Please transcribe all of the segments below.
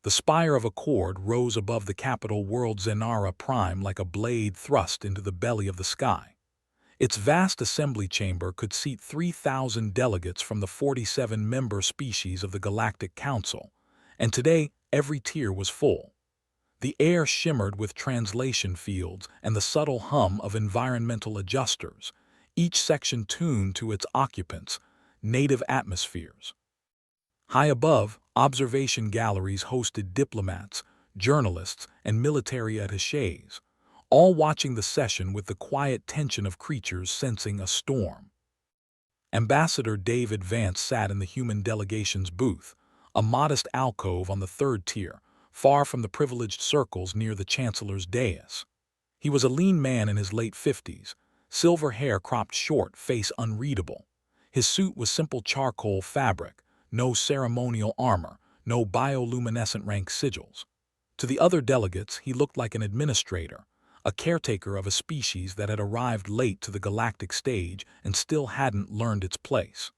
The spire of a cord rose above the capital world Zenara Prime like a blade thrust into the belly of the sky. Its vast assembly chamber could seat 3,000 delegates from the 47-member species of the Galactic Council, and today every tier was full. The air shimmered with translation fields and the subtle hum of environmental adjusters, each section tuned to its occupants' native atmospheres. High above, observation galleries hosted diplomats, journalists, and military attachés, all watching the session with the quiet tension of creatures sensing a storm. Ambassador David Vance sat in the human delegation's booth, a modest alcove on the third tier, far from the privileged circles near the Chancellor's dais. He was a lean man in his late 50s, silver hair cropped short, face unreadable. His suit was simple charcoal fabric, no ceremonial armor, no bioluminescent rank sigils. To the other delegates, he looked like an administrator, a caretaker of a species that had arrived late to the galactic stage and still hadn't learned its place.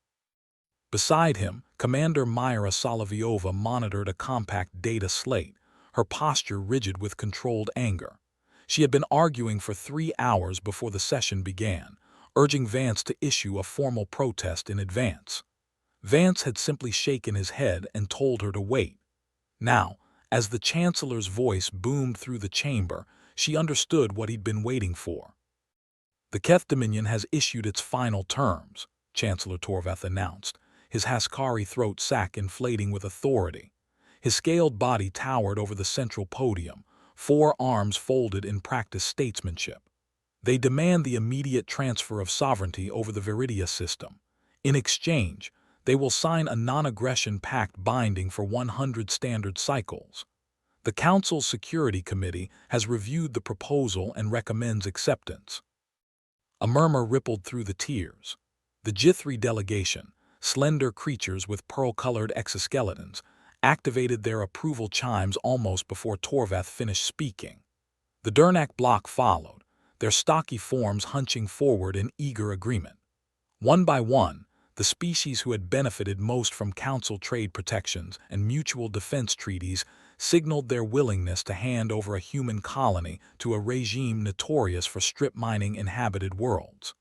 Beside him, Commander Myra Solovyova monitored a compact data slate, her posture rigid with controlled anger. She had been arguing for 3 hours before the session began, urging Vance to issue a formal protest in advance. Vance had simply shaken his head and told her to wait. Now, as the Chancellor's voice boomed through the chamber, she understood what he'd been waiting for. "The Keth Dominion has issued its final terms," Chancellor Torvath announced, his Haskari throat sac inflating with authority. His scaled body towered over the central podium, 4 arms folded in practiced statesmanship. "They demand the immediate transfer of sovereignty over the Viridia system. In exchange, they will sign a non-aggression pact binding for 100 standard cycles. The Council's Security Committee has reviewed the proposal and recommends acceptance." A murmur rippled through the tiers. The Jithri delegation, slender creatures with pearl-colored exoskeletons, activated their approval chimes almost before Torvath finished speaking. The Durnak bloc followed, their stocky forms hunching forward in eager agreement. One by one, the species who had benefited most from Council trade protections and mutual defense treaties signaled their willingness to hand over a human colony to a regime notorious for strip-mining inhabited worlds.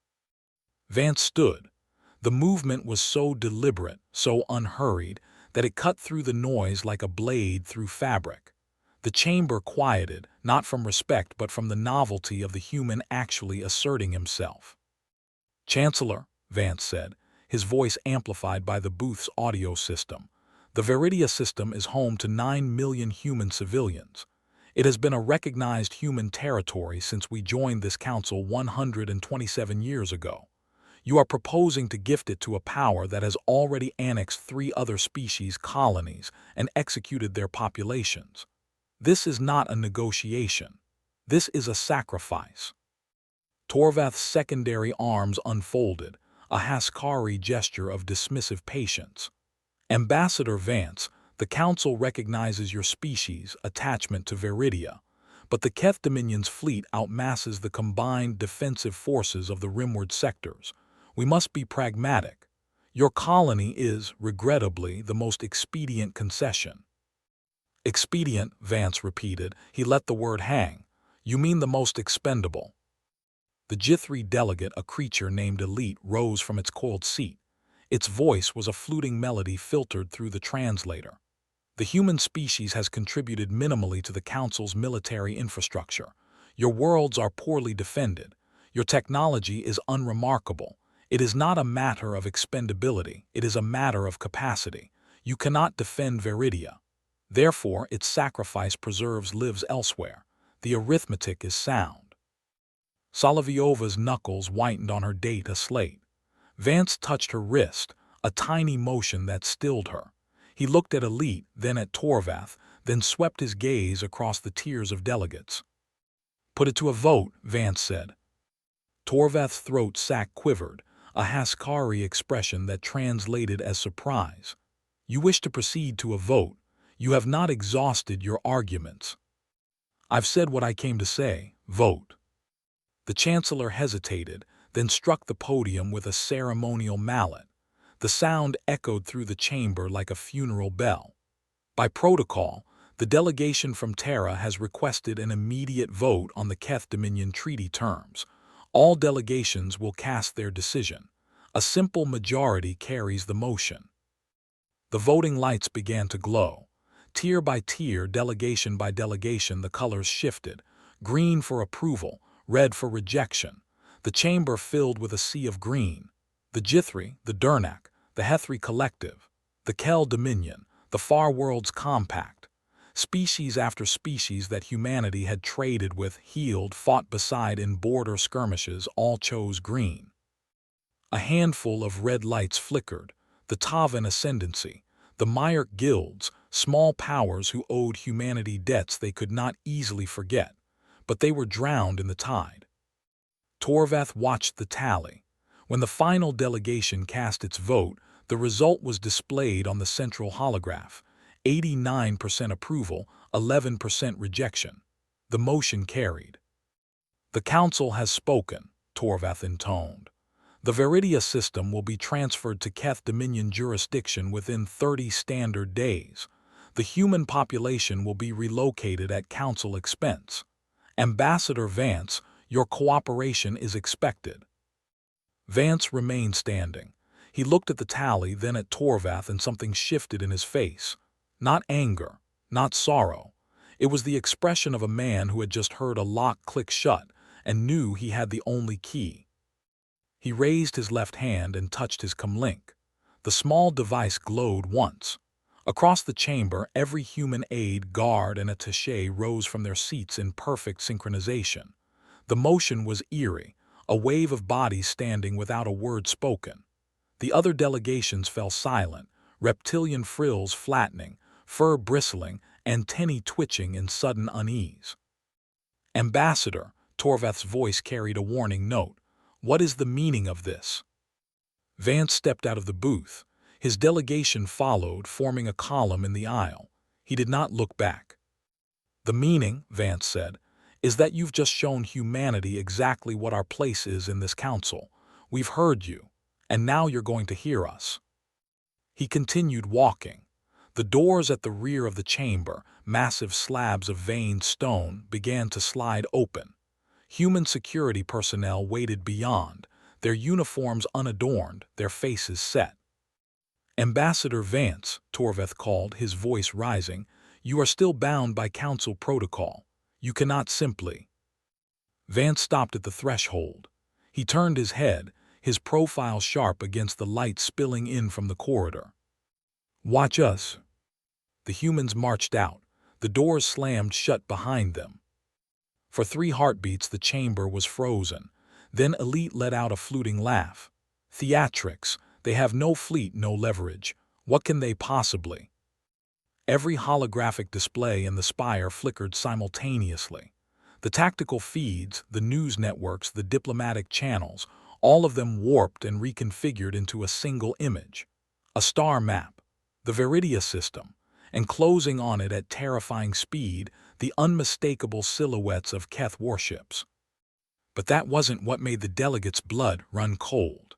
Vance stood. The movement was so deliberate, so unhurried, that it cut through the noise like a blade through fabric. The chamber quieted, not from respect but from the novelty of the human actually asserting himself. "Chancellor," Vance said, his voice amplified by the booth's audio system, "the Viridia system is home to 9 million human civilians. It has been a recognized human territory since we joined this council 127 years ago. You are proposing to gift it to a power that has already annexed 3 other species colonies and executed their populations. This is not a negotiation. This is a sacrifice." Torvath's secondary arms unfolded, a Haskari gesture of dismissive patience. "Ambassador Vance, the Council recognizes your species' attachment to Viridia, but the Keth Dominion's fleet outmasses the combined defensive forces of the rimward sectors. We must be pragmatic. Your colony is, regrettably, the most expedient concession." "Expedient," Vance repeated. He let the word hang. "You mean the most expendable." The Jithri delegate, a creature named Elite, rose from its coiled seat. Its voice was a fluting melody filtered through the translator. "The human species has contributed minimally to the Council's military infrastructure. Your worlds are poorly defended. Your technology is unremarkable. It is not a matter of expendability, it is a matter of capacity. You cannot defend Viridia. Therefore, its sacrifice preserves lives elsewhere. The arithmetic is sound." Solovyova's knuckles whitened on her data slate. Vance touched her wrist, a tiny motion that stilled her. He looked at Elite, then at Torvath, then swept his gaze across the tiers of delegates. "Put it to a vote," Vance said. Torvath's throat sac quivered, a Haskari expression that translated as surprise. "You wish to proceed to a vote. You have not exhausted your arguments." "I've said what I came to say. Vote." The Chancellor hesitated, then struck the podium with a ceremonial mallet. The sound echoed through the chamber like a funeral bell. "By protocol, The delegation from Terra has requested an immediate vote on the Keth Dominion Treaty terms. All delegations will cast their decision. A simple majority carries the motion. The voting lights began to glow. Tier by tier, delegation by delegation, the colors shifted. Green for approval, red for rejection. The chamber filled with a sea of green. The Jithri, the Durnak, the Hethri Collective, the Kel Dominion, the Far Worlds Compact. Species after species that humanity had traded with, healed, fought beside in border skirmishes, all chose green. A handful of red lights flickered. The Tavan Ascendancy, the Myrick Guilds, small powers who owed humanity debts they could not easily forget, but they were drowned in the tide. Torvath watched the tally. When the final delegation cast its vote, the result was displayed on the central holograph. 89% approval, 11% rejection. The motion carried. "The Council has spoken," Torvath intoned. "The Veridia system will be transferred to Keth Dominion jurisdiction within 30 standard days. The human population will be relocated at Council expense. Ambassador Vance, your cooperation is expected." Vance remained standing. He looked at the tally, then at Torvath, and something shifted in his face. Not anger, not sorrow. It was the expression of a man who had just heard a lock click shut and knew he had the only key. He raised his left hand and touched his comlink. The small device glowed once. Across the chamber, every human aide, guard, and attaché rose from their seats in perfect synchronization. The motion was eerie, a wave of bodies standing without a word spoken. The other delegations fell silent, reptilian frills flattening, fur bristling, antennae twitching in sudden unease. "Ambassador," Torvath's voice carried a warning note. "What is the meaning of this?" Vance stepped out of the booth. His delegation followed, forming a column in the aisle. He did not look back. "The meaning," Vance said, "is that you've just shown humanity exactly what our place is in this council. We've heard you, and now you're going to hear us." He continued walking. The doors at the rear of the chamber, massive slabs of veined stone, began to slide open. Human security personnel waited beyond, their uniforms unadorned, their faces set. "Ambassador Vance," Torvath called, his voice rising, "you are still bound by council protocol. You cannot simply—" Vance stopped at the threshold. He turned his head, his profile sharp against the light spilling in from the corridor. "Watch us." The humans marched out. The doors slammed shut behind them. For 3 heartbeats the chamber was frozen. Then Elite let out a fluting laugh. "Theatrics. They have no fleet, no leverage. What can they possibly—" Every holographic display in the spire flickered simultaneously. The tactical feeds, the news networks, the diplomatic channels, all of them warped and reconfigured into a single image. A star map, the Veridia system, and closing on it at terrifying speed, the unmistakable silhouettes of Keth warships. But that wasn't what made the delegates' blood run cold.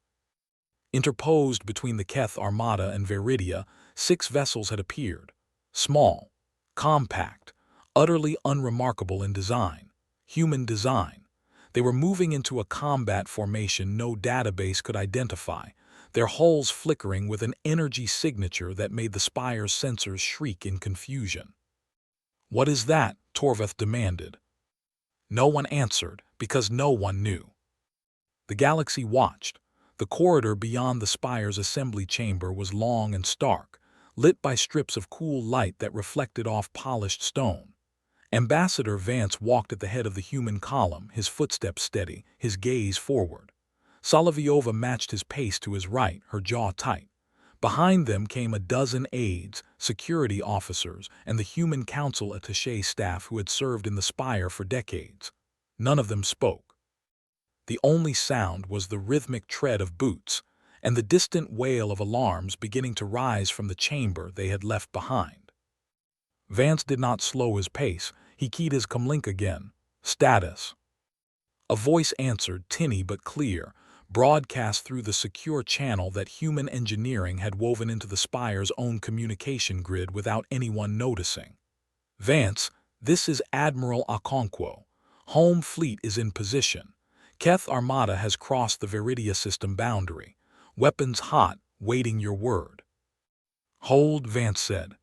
Interposed between the Keth Armada and Veridia, 6 vessels had appeared. Small, compact, utterly unremarkable in design. Human design. They were moving into a combat formation no database could identify, their hulls flickering with an energy signature that made the spire's sensors shriek in confusion. "What is that?" Torvath demanded. No one answered, because no one knew. The galaxy watched. The corridor beyond the spire's assembly chamber was long and stark, lit by strips of cool light that reflected off polished stone. Ambassador Vance walked at the head of the human column, his footsteps steady, his gaze forward. Solovyova matched his pace to his right, her jaw tight. Behind them came a dozen aides, security officers, and the human council attaché staff who had served in the spire for decades. None of them spoke. The only sound was the rhythmic tread of boots and the distant wail of alarms beginning to rise from the chamber they had left behind. Vance did not slow his pace. He keyed his comlink again. "Status." A voice answered, tinny but clear, broadcast through the secure channel that human engineering had woven into the spire's own communication grid without anyone noticing. Vance, this is Admiral Okonkwo. Home fleet is in position. Keth Armada has crossed the Viridia system boundary. Weapons hot, waiting your word. Hold, Vance said.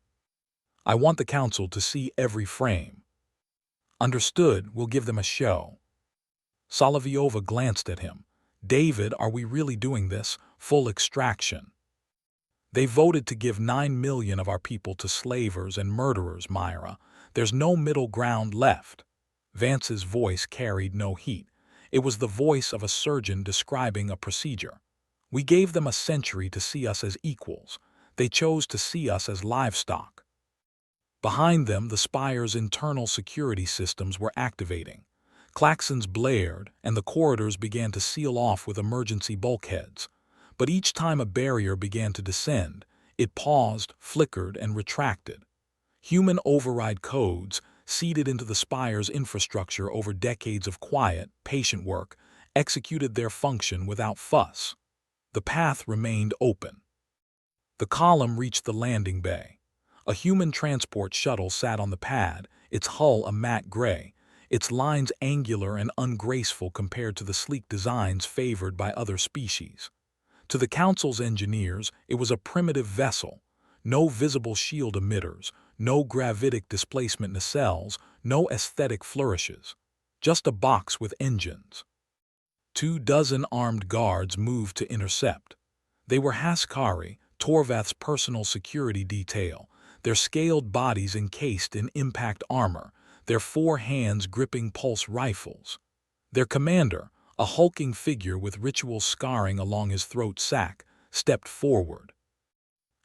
I want the Council to see every frame. Understood, we'll give them a show. Solovyova glanced at him. David, are we really doing this? Full extraction. They voted to give 9 million of our people to slavers and murderers, Myra. There's no middle ground left. Vance's voice carried no heat. It was the voice of a surgeon describing a procedure. We gave them a century to see us as equals. They chose to see us as livestock. Behind them, the spire's internal security systems were activating. Klaxons blared, and the corridors began to seal off with emergency bulkheads. But each time a barrier began to descend, it paused, flickered, and retracted. Human override codes, seeded into the spire's infrastructure over decades of quiet, patient work, executed their function without fuss. The path remained open. The column reached the landing bay. A human transport shuttle sat on the pad, its hull a matte gray, its lines angular and ungraceful compared to the sleek designs favored by other species. To the Council's engineers, it was a primitive vessel. No visible shield emitters, no gravitic displacement nacelles, no aesthetic flourishes. Just a box with engines. 24 armed guards moved to intercept. They were Haskari, Torvath's personal security detail, their scaled bodies encased in impact armor, their 4 hands gripping pulse rifles. Their commander, a hulking figure with ritual scarring along his throat sac, stepped forward.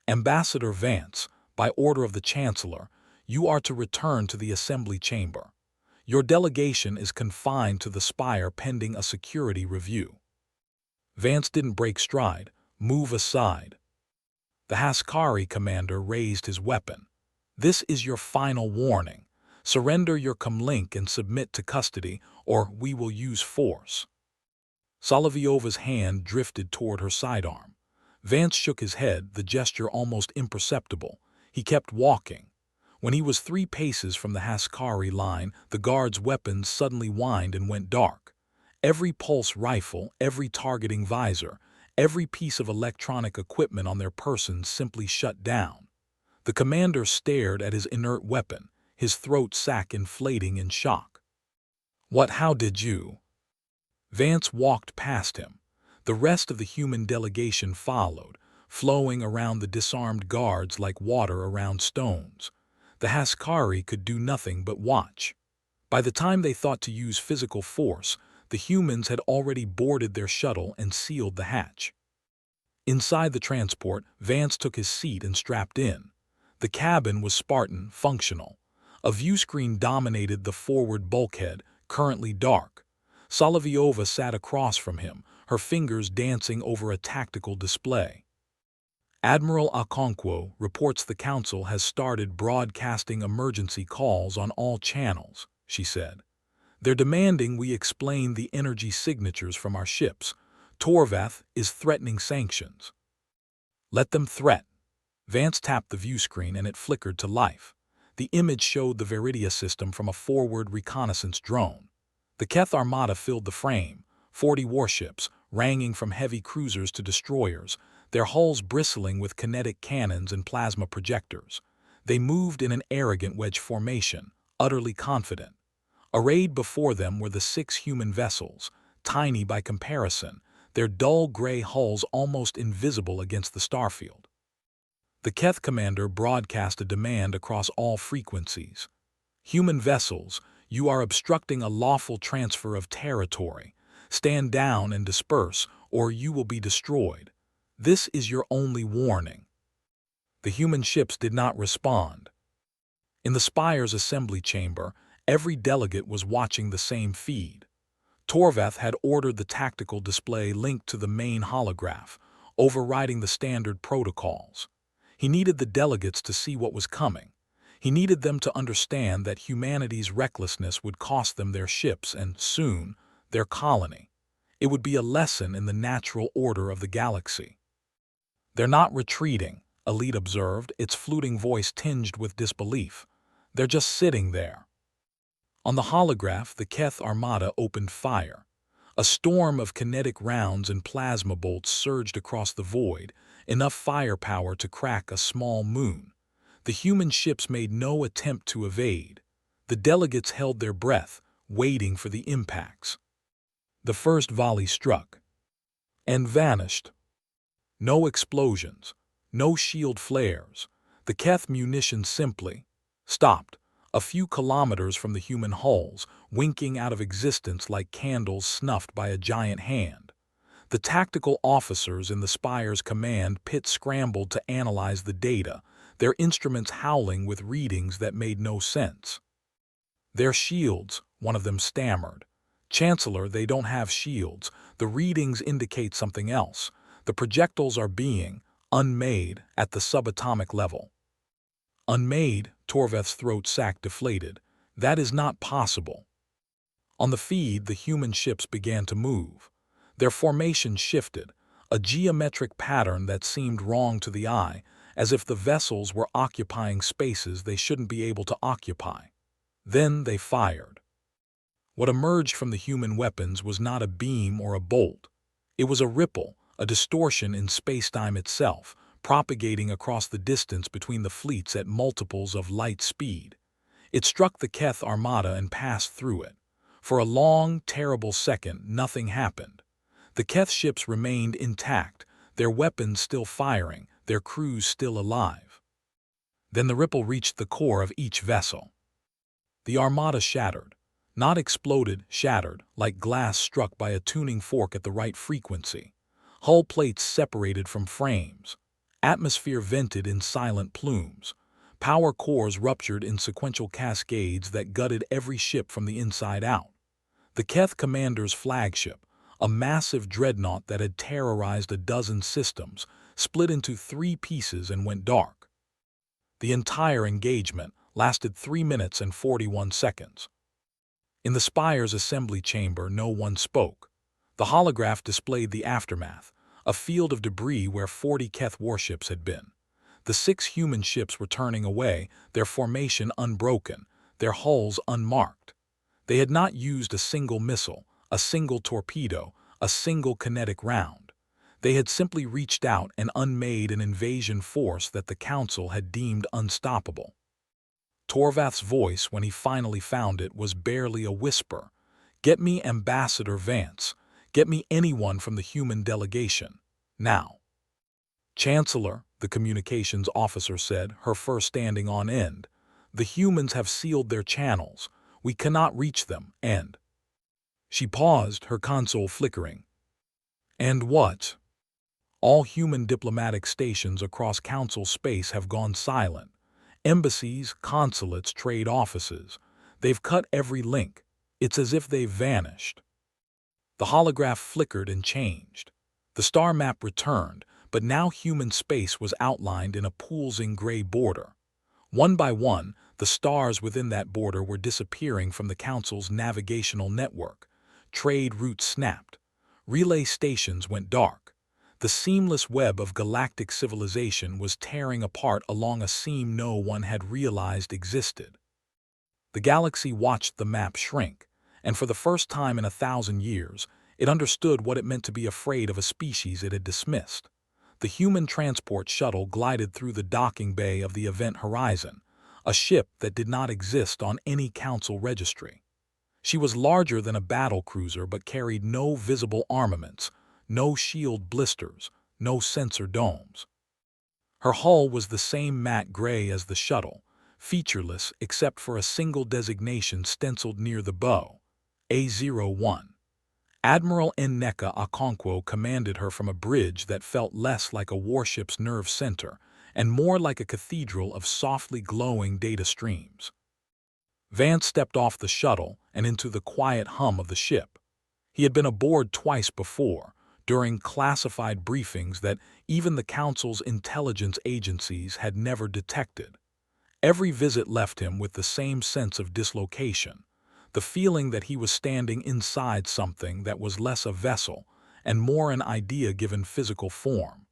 Ambassador Vance, by order of the Chancellor, you are to return to the Assembly Chamber. Your delegation is confined to the spire pending a security review. Vance didn't break stride. Move aside. The Haskari commander raised his weapon. This is your final warning. Surrender your comlink and submit to custody, or we will use force. Solovyova's hand drifted toward her sidearm. Vance shook his head, the gesture almost imperceptible. He kept walking. When he was 3 paces from the Haskari line, the guard's weapons suddenly whined and went dark. Every pulse rifle, every targeting visor, every piece of electronic equipment on their persons simply shut down. The commander stared at his inert weapon, his throat sac inflating in shock. How did you? Vance walked past him. The rest of the human delegation followed, flowing around the disarmed guards like water around stones. The Haskari could do nothing but watch. By the time they thought to use physical force, the humans had already boarded their shuttle and sealed the hatch. Inside the transport, Vance took his seat and strapped in. The cabin was Spartan, functional. A viewscreen dominated the forward bulkhead, currently dark. Solovyova sat across from him, her fingers dancing over a tactical display. Admiral Okonkwo reports the Council has started broadcasting emergency calls on all channels, she said. They're demanding we explain the energy signatures from our ships. Torvath is threatening sanctions. Let them threat. Vance tapped the viewscreen and it flickered to life. The image showed the Viridia system from a forward reconnaissance drone. The Keth Armada filled the frame, 40 warships, ranging from heavy cruisers to destroyers, their hulls bristling with kinetic cannons and plasma projectors. They moved in an arrogant wedge formation, utterly confident. Arrayed before them were the 6 human vessels, tiny by comparison, their dull gray hulls almost invisible against the starfield. The Keth commander broadcast a demand across all frequencies. Human vessels, you are obstructing a lawful transfer of territory. Stand down and disperse, or you will be destroyed. This is your only warning. The human ships did not respond. In the spire's assembly chamber, every delegate was watching the same feed. Torvath had ordered the tactical display linked to the main holograph, overriding the standard protocols. He needed the delegates to see what was coming. He needed them to understand that humanity's recklessness would cost them their ships and, soon, their colony. It would be a lesson in the natural order of the galaxy. They're not retreating, Elite observed, its fluting voice tinged with disbelief. They're just sitting there. On the holograph, the Keth Armada opened fire. A storm of kinetic rounds and plasma bolts surged across the void, enough firepower to crack a small moon. The human ships made no attempt to evade. The delegates held their breath, waiting for the impacts. The first volley struck and vanished. No explosions, no shield flares. The Keth munitions simply stopped, a few kilometers from the human hulls, winking out of existence like candles snuffed by a giant hand. The tactical officers in the Spire's command pit scrambled to analyze the data, their instruments howling with readings that made no sense. "Their shields," one of them stammered. "Chancellor, they don't have shields. The readings indicate something else. The projectiles are being unmade at the subatomic level." "Unmade?" Torveth's throat sac deflated. "That is not possible." On the feed, the human ships began to move. Their formation shifted, a geometric pattern that seemed wrong to the eye, as if the vessels were occupying spaces they shouldn't be able to occupy. Then they fired. What emerged from the human weapons was not a beam or a bolt. It was a ripple, a distortion in spacetime itself, propagating across the distance between the fleets at multiples of light speed. It struck the Keth Armada and passed through it. For a long, terrible second, nothing happened. The Keth ships remained intact, their weapons still firing, their crews still alive. Then the ripple reached the core of each vessel. The Armada shattered. Not exploded, shattered, like glass struck by a tuning fork at the right frequency. Hull plates separated from frames. Atmosphere vented in silent plumes. Power cores ruptured in sequential cascades that gutted every ship from the inside out. The Keth commander's flagship, a massive dreadnought that had terrorized a dozen systems, split into 3 pieces and went dark. The entire engagement lasted 3 minutes and 41 seconds. In the Spire's assembly chamber, no one spoke. The holograph displayed the aftermath, a field of debris where 40 Keth warships had been. The 6 human ships were turning away, their formation unbroken, their hulls unmarked. They had not used a single missile, a single torpedo, a single kinetic round. They had simply reached out and unmade an invasion force that the Council had deemed unstoppable. Torvath's voice, when he finally found it, was barely a whisper. "Get me Ambassador Vance. Get me anyone from the human delegation. Now." "Chancellor," the communications officer said, her fur standing on end, "the humans have sealed their channels. We cannot reach them, and—" She paused, her console flickering. "And what?" "All human diplomatic stations across Council space have gone silent. Embassies, consulates, trade offices. They've cut every link. It's as if they've vanished." The holograph flickered and changed. The star map returned, but now human space was outlined in a pulsing gray border. One by one, the stars within that border were disappearing from the Council's navigational network. Trade routes snapped. Relay stations went dark. The seamless web of galactic civilization was tearing apart along a seam no one had realized existed. The galaxy watched the map shrink, and for the first time in 1,000 years, it understood what it meant to be afraid of a species it had dismissed. The human transport shuttle glided through the docking bay of the Event Horizon, a ship that did not exist on any Council registry. She was larger than a battle cruiser but carried no visible armaments, no shield blisters, no sensor domes. Her hull was the same matte gray as the shuttle, featureless except for a single designation stenciled near the bow, A01. Admiral Nneka Okonkwo commanded her from a bridge that felt less like a warship's nerve center and more like a cathedral of softly glowing data streams. Vance stepped off the shuttle and into the quiet hum of the ship. He had been aboard twice before, during classified briefings that even the Council's intelligence agencies had never detected. Every visit left him with the same sense of dislocation, the feeling that he was standing inside something that was less a vessel and more an idea given physical form.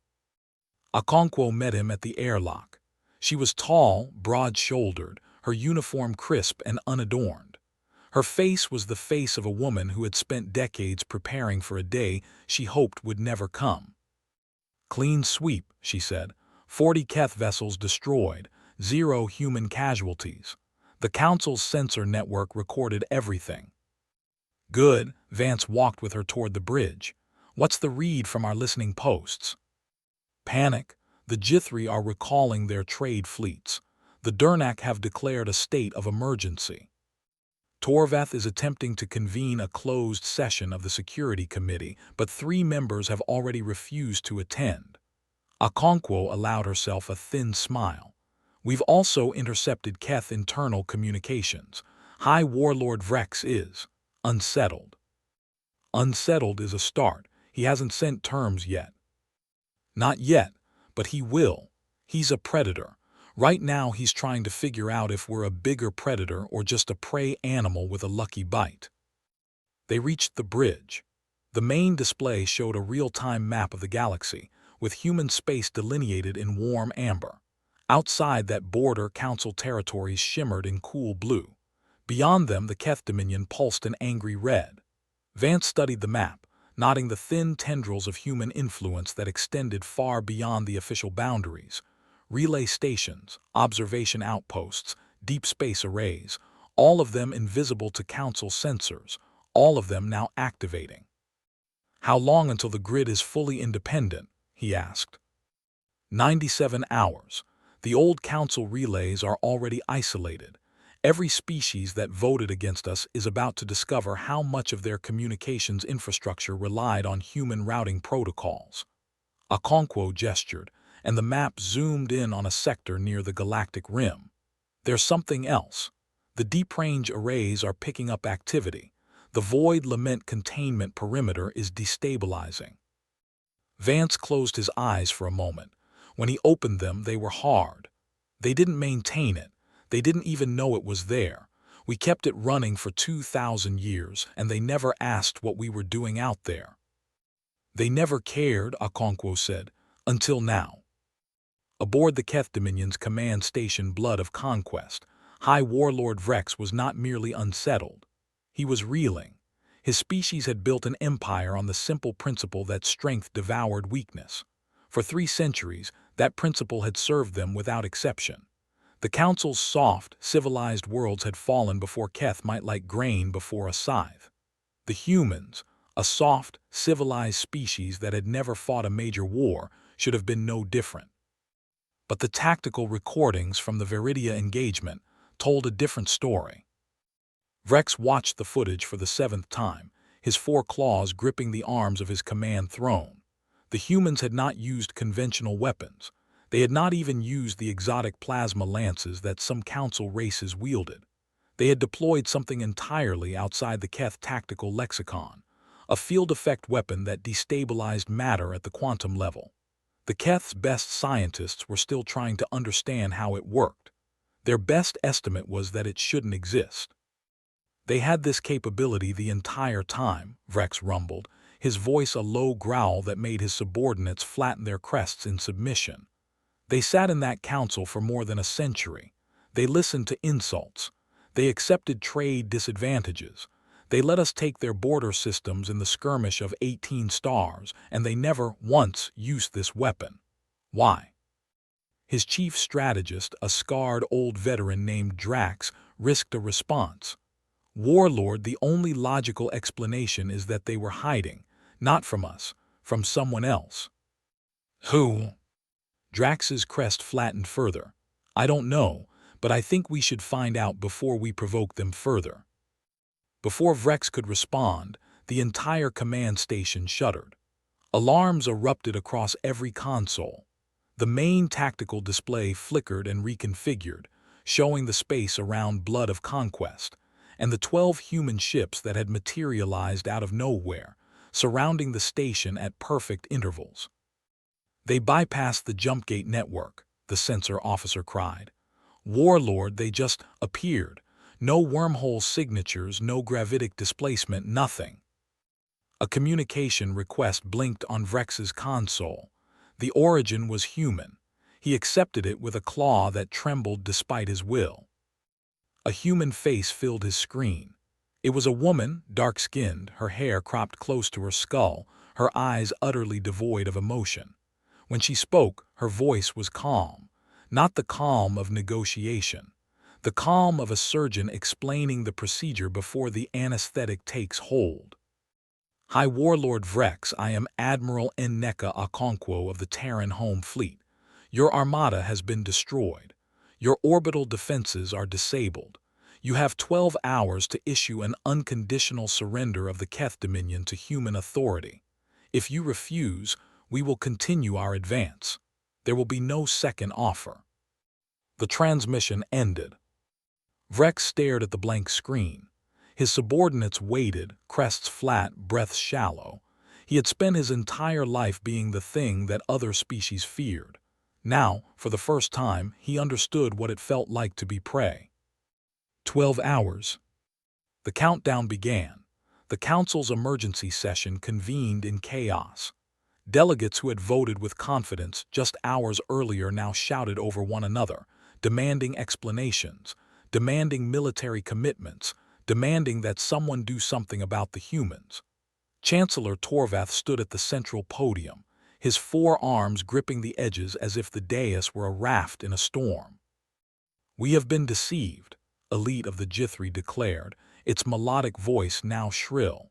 Okonkwo met him at the airlock. She was tall, broad-shouldered, her uniform crisp and unadorned. Her face was the face of a woman who had spent decades preparing for a day she hoped would never come. "Clean sweep," she said. 40 Keth vessels destroyed, 0 human casualties. The Council's sensor network recorded everything. "Good." Vance walked with her toward the bridge. "What's the read from our listening posts?" "Panic. The Jithri are recalling their trade fleets. The Durnak have declared a state of emergency. Torvath is attempting to convene a closed session of the Security Committee, but 3 members have already refused to attend." Okonkwo allowed herself a thin smile. "We've also intercepted Keth internal communications. High Warlord Vrex is unsettled." "Unsettled is a start. He hasn't sent terms yet." "Not yet, but he will. He's a predator. Right now he's trying to figure out if we're a bigger predator or just a prey animal with a lucky bite." They reached the bridge. The main display showed a real-time map of the galaxy, with human space delineated in warm amber. Outside that border, Council territories shimmered in cool blue. Beyond them, the Keth Dominion pulsed an angry red. Vance studied the map, noting the thin tendrils of human influence that extended far beyond the official boundaries. Relay stations, observation outposts, deep space arrays, all of them invisible to Council sensors, all of them now activating. "How long until the grid is fully independent?" he asked. 97 hours. The old Council relays are already isolated. Every species that voted against us is about to discover how much of their communications infrastructure relied on human routing protocols. Okonkwo gestured, and the map zoomed in on a sector near the galactic rim. "There's something else. The deep-range arrays are picking up activity. The Void Lament containment perimeter is destabilizing." Vance closed his eyes for a moment. When he opened them, they were hard. "They didn't maintain it. They didn't even know it was there. We kept it running for 2,000 years, and they never asked what we were doing out there." "They never cared," Okonkwo said, "until now." Aboard the Keth Dominion's command station Blood of Conquest, High Warlord Vrex was not merely unsettled. He was reeling. His species had built an empire on the simple principle that strength devoured weakness. For 3 centuries, that principle had served them without exception. The Council's soft, civilized worlds had fallen before Keth might like grain before a scythe. The humans, a soft, civilized species that had never fought a major war, should have been no different. But the tactical recordings from the Viridia engagement told a different story. Vrex watched the footage for the 7th time, his 4 claws gripping the arms of his command throne. The humans had not used conventional weapons. They had not even used the exotic plasma lances that some Council races wielded. They had deployed something entirely outside the Keth tactical lexicon, a field effect weapon that destabilized matter at the quantum level. The Keth's best scientists were still trying to understand how it worked. Their best estimate was that it shouldn't exist. "They had this capability the entire time," Vrex rumbled, his voice a low growl that made his subordinates flatten their crests in submission. "They sat in that council for more than a century. They listened to insults. They accepted trade disadvantages. They let us take their border systems in the skirmish of 18 stars, and they never once used this weapon. Why?" His chief strategist, a scarred old veteran named Drax, risked a response. "Warlord, the only logical explanation is that they were hiding, not from us, from someone else." "Who?" Drax's crest flattened further. "I don't know, but I think we should find out before we provoke them further." Before Vrex could respond, the entire command station shuddered. Alarms erupted across every console. The main tactical display flickered and reconfigured, showing the space around Blood of Conquest, and the 12 human ships that had materialized out of nowhere, surrounding the station at perfect intervals. "They bypassed the jump gate network," the sensor officer cried. "Warlord, they just appeared. No wormhole signatures, no gravitic displacement, nothing." A communication request blinked on Vrex's console. The origin was human. He accepted it with a claw that trembled despite his will. A human face filled his screen. It was a woman, dark-skinned, her hair cropped close to her skull, her eyes utterly devoid of emotion. When she spoke, her voice was calm, not the calm of negotiation, the calm of a surgeon explaining the procedure before the anesthetic takes hold. High Warlord Vrex, I am Admiral Nneka Okonkwo of the Terran Home Fleet. Your armada has been destroyed. Your orbital defenses are disabled. You have 12 hours to issue an unconditional surrender of the Keth Dominion to human authority. If you refuse, we will continue our advance. There will be no second offer. The transmission ended. Vrex stared at the blank screen. His subordinates waited, crests flat, breaths shallow. He had spent his entire life being the thing that other species feared. Now, for the first time, he understood what it felt like to be prey. 12 hours. The countdown began. The Council's emergency session convened in chaos. Delegates who had voted with confidence just hours earlier now shouted over one another, demanding explanations, demanding military commitments, demanding that someone do something about the humans. Chancellor Torvath stood at the central podium, his forearms gripping the edges as if the dais were a raft in a storm. We have been deceived, Elite of the Jithri declared, its melodic voice now shrill.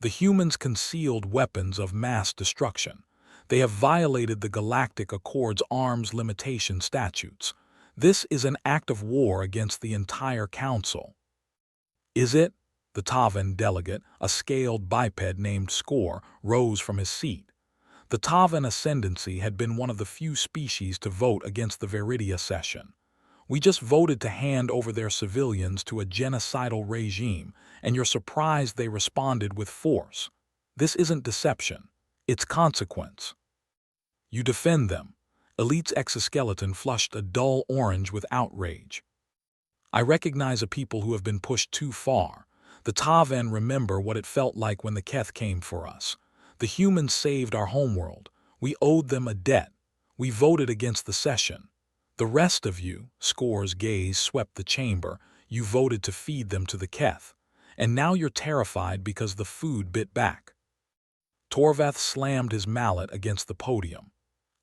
The humans concealed weapons of mass destruction. They have violated the Galactic Accord's arms limitation statutes. This is an act of war against the entire Council. Is it? The Tavan delegate, a scaled biped named Score, rose from his seat. The Tavan ascendancy had been one of the few species to vote against the Viridia cession. We just voted to hand over their civilians to a genocidal regime, and you're surprised they responded with force. This isn't deception. It's consequence. You defend them. Elite's exoskeleton flushed a dull orange with outrage. I recognize a people who have been pushed too far. The Taven remember what it felt like when the Keth came for us. The humans saved our homeworld. We owed them a debt. We voted against the cession. The rest of you, Score's gaze swept the chamber, you voted to feed them to the Keth. And now you're terrified because the food bit back. Torvath slammed his mallet against the podium.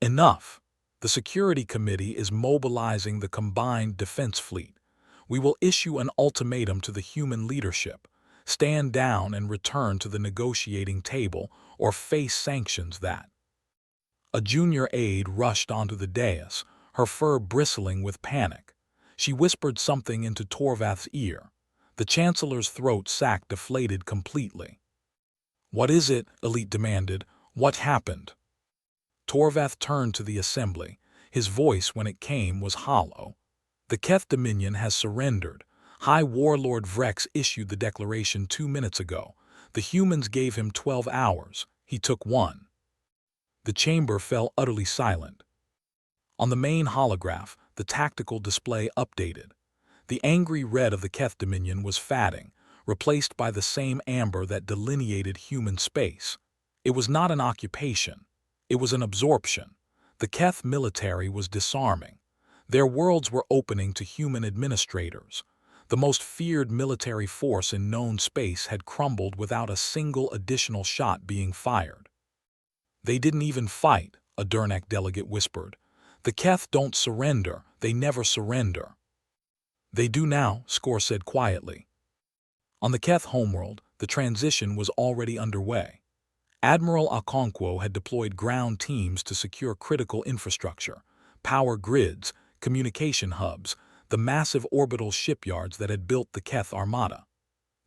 Enough! The Security Committee is mobilizing the combined defense fleet. We will issue an ultimatum to the human leadership. Stand down and return to the negotiating table or face sanctions that. A junior aide rushed onto the dais, her fur bristling with panic. She whispered something into Torvath's ear. The Chancellor's throat sac deflated completely. What is it? Elite demanded. What happened? Torvath turned to the assembly. His voice, when it came, was hollow. The Keth Dominion has surrendered. High Warlord Vrex issued the declaration 2 minutes ago. The humans gave him 12 hours. He took 1. The chamber fell utterly silent. On the main holograph, the tactical display updated. The angry red of the Keth Dominion was fading, replaced by the same amber that delineated human space. It was not an occupation. It was an absorption. The Keth military was disarming. Their worlds were opening to human administrators. The most feared military force in known space had crumbled without a single additional shot being fired. They didn't even fight, a Durnak delegate whispered. The Keth don't surrender. They never surrender. They do now, Score said quietly. On the Keth homeworld, the transition was already underway. Admiral Okonkwo had deployed ground teams to secure critical infrastructure, power grids, communication hubs, the massive orbital shipyards that had built the Keth armada.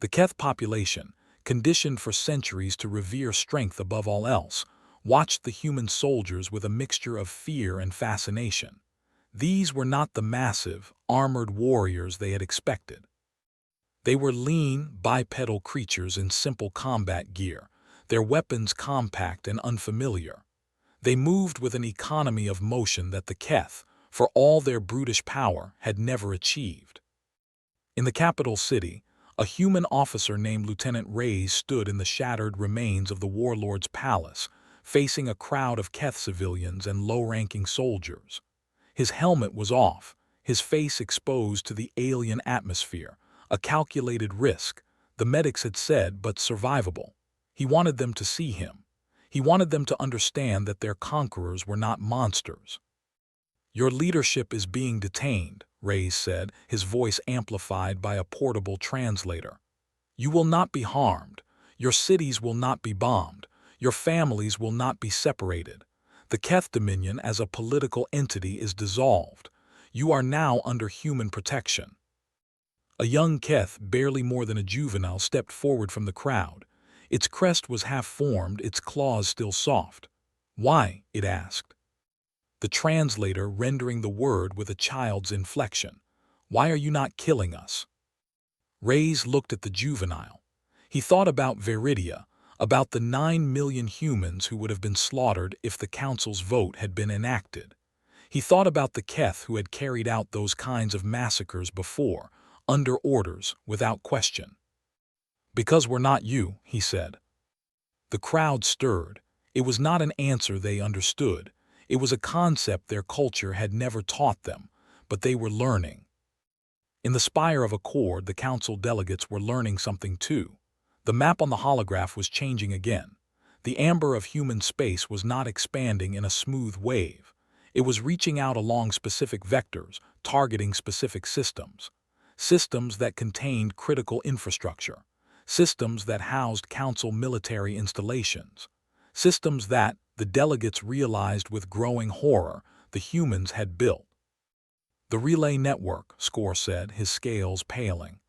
The Keth population, conditioned for centuries to revere strength above all else, watched the human soldiers with a mixture of fear and fascination. These were not the massive, armored warriors they had expected. They were lean, bipedal creatures in simple combat gear, their weapons compact and unfamiliar. They moved with an economy of motion that the Keth, for all their brutish power, had never achieved. In the capital city, a human officer named Lieutenant Reyes stood in the shattered remains of the warlord's palace, facing a crowd of Keth civilians and low-ranking soldiers. His helmet was off, his face exposed to the alien atmosphere, a calculated risk, the medics had said, but survivable. He wanted them to see him. He wanted them to understand that their conquerors were not monsters. "Your leadership is being detained," Reyes said, his voice amplified by a portable translator. "You will not be harmed. Your cities will not be bombed. Your families will not be separated. The Keth Dominion as a political entity is dissolved. You are now under human protection." A young Keth, barely more than a juvenile, stepped forward from the crowd. Its crest was half-formed, its claws still soft. "Why?" it asked. The translator rendering the word with a child's inflection. "Why are you not killing us?" Reyes looked at the juvenile. He thought about Viridia, about the 9 million humans who would have been slaughtered if the council's vote had been enacted. He thought about the Keth who had carried out those kinds of massacres before, under orders, without question. "Because we're not you," he said. The crowd stirred. It was not an answer they understood. It was a concept their culture had never taught them, but they were learning. In the spire of Accord, the council delegates were learning something too. The map on the holograph was changing again. The amber of human space was not expanding in a smooth wave. It was reaching out along specific vectors, targeting specific systems. Systems that contained critical infrastructure. Systems that housed council military installations. Systems that, the delegates realized with growing horror, the humans had built. "The relay network," Score said, his scales paling.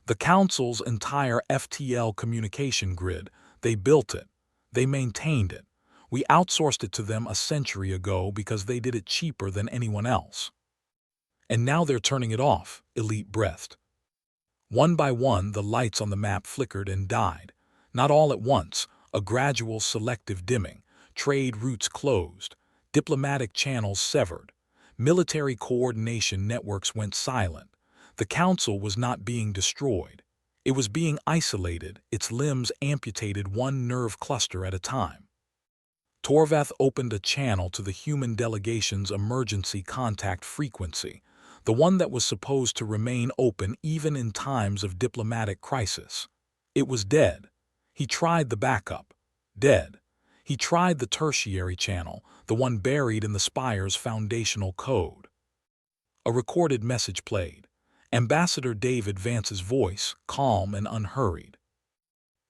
"The council's entire FTL communication grid, they built it. They maintained it. We outsourced it to them a century ago because they did it cheaper than anyone else. And now they're turning it off," Elite breathed. One by one, the lights on the map flickered and died. Not all at once, a gradual selective dimming. Trade routes closed. Diplomatic channels severed. Military coordination networks went silent. The council was not being destroyed. It was being isolated, its limbs amputated one nerve cluster at a time. Torvath opened a channel to the human delegation's emergency contact frequency, the one that was supposed to remain open even in times of diplomatic crisis. It was dead. He tried the backup. Dead. He tried the tertiary channel, the one buried in the spire's foundational code. A recorded message played. Ambassador David Vance's voice, calm and unhurried.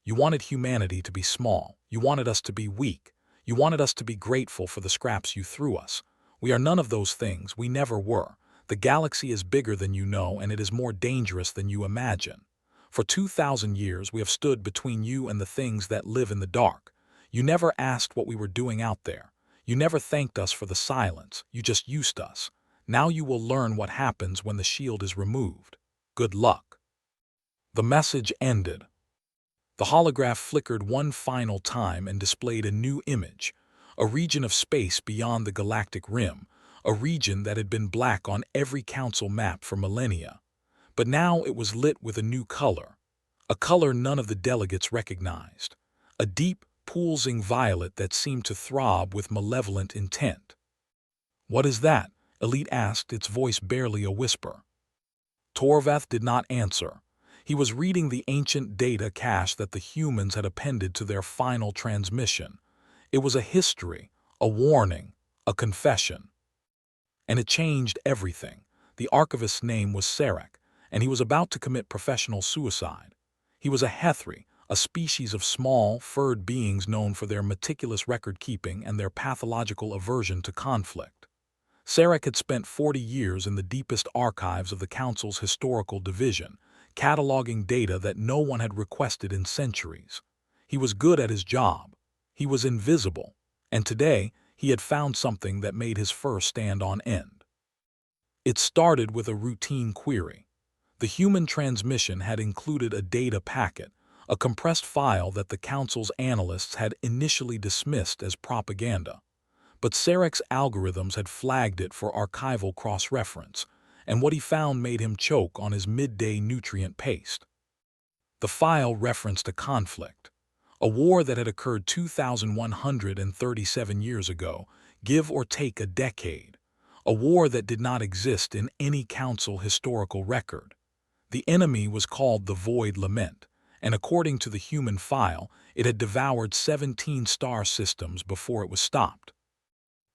"You wanted humanity to be small. You wanted us to be weak. You wanted us to be grateful for the scraps you threw us. We are none of those things. We never were. The galaxy is bigger than you know, and it is more dangerous than you imagine. For 2,000 years we have stood between you and the things that live in the dark. You never asked what we were doing out there. You never thanked us for the silence. You just used us. Now you will learn what happens when the shield is removed. Good luck." The message ended. The holograph flickered one final time and displayed a new image, a region of space beyond the galactic rim, a region that had been black on every council map for millennia. But now it was lit with a new color, a color none of the delegates recognized, a deep, pulsing violet that seemed to throb with malevolent intent. "What is that?" Elite asked, its voice barely a whisper. Torvath did not answer. He was reading the ancient data cache that the humans had appended to their final transmission. It was a history, a warning, a confession. And it changed everything. The archivist's name was Sarek, and he was about to commit professional suicide. He was a Hethri, a species of small, furred beings known for their meticulous record-keeping and their pathological aversion to conflict. Sarek had spent 40 years in the deepest archives of the Council's historical division, cataloging data that no one had requested in centuries. He was good at his job. He was invisible. And today, he had found something that made his fur stand on end. It started with a routine query. The human transmission had included a data packet, a compressed file that the Council's analysts had initially dismissed as propaganda. But Sarek's algorithms had flagged it for archival cross-reference, and what he found made him choke on his midday nutrient paste. The file referenced a conflict, a war that had occurred 2,137 years ago, give or take a decade, a war that did not exist in any council historical record. The enemy was called the Void Lament, and according to the human file, it had devoured 17 star systems before it was stopped.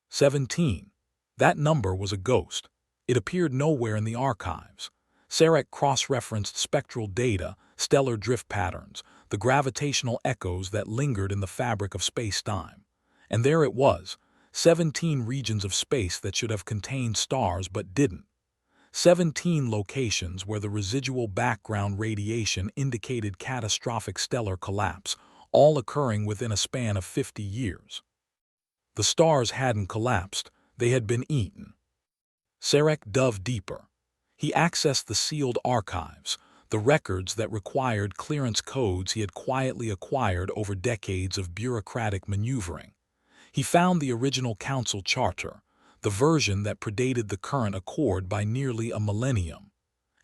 17. That number was a ghost. It appeared nowhere in the archives. Sarek cross-referenced spectral data, stellar drift patterns, the gravitational echoes that lingered in the fabric of space-time. And there it was, 17 regions of space that should have contained stars but didn't. 17 locations where the residual background radiation indicated catastrophic stellar collapse, all occurring within a span of 50 years. The stars hadn't collapsed, they had been eaten. Sarek dove deeper. He accessed the sealed archives, the records that required clearance codes he had quietly acquired over decades of bureaucratic maneuvering. He found the original council charter, the version that predated the current accord by nearly a millennium.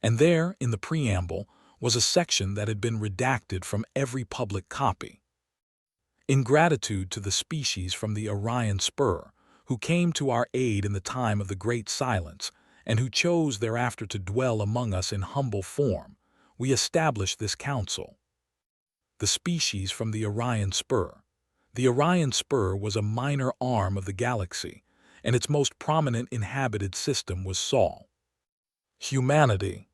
And there, in the preamble, was a section that had been redacted from every public copy. In gratitude to the species from the Orion Spur, who came to our aid in the time of the Great Silence, and who chose thereafter to dwell among us in humble form, we established this council. The species from the Orion Spur. The Orion Spur was a minor arm of the galaxy, and its most prominent inhabited system was Sol. Humanity.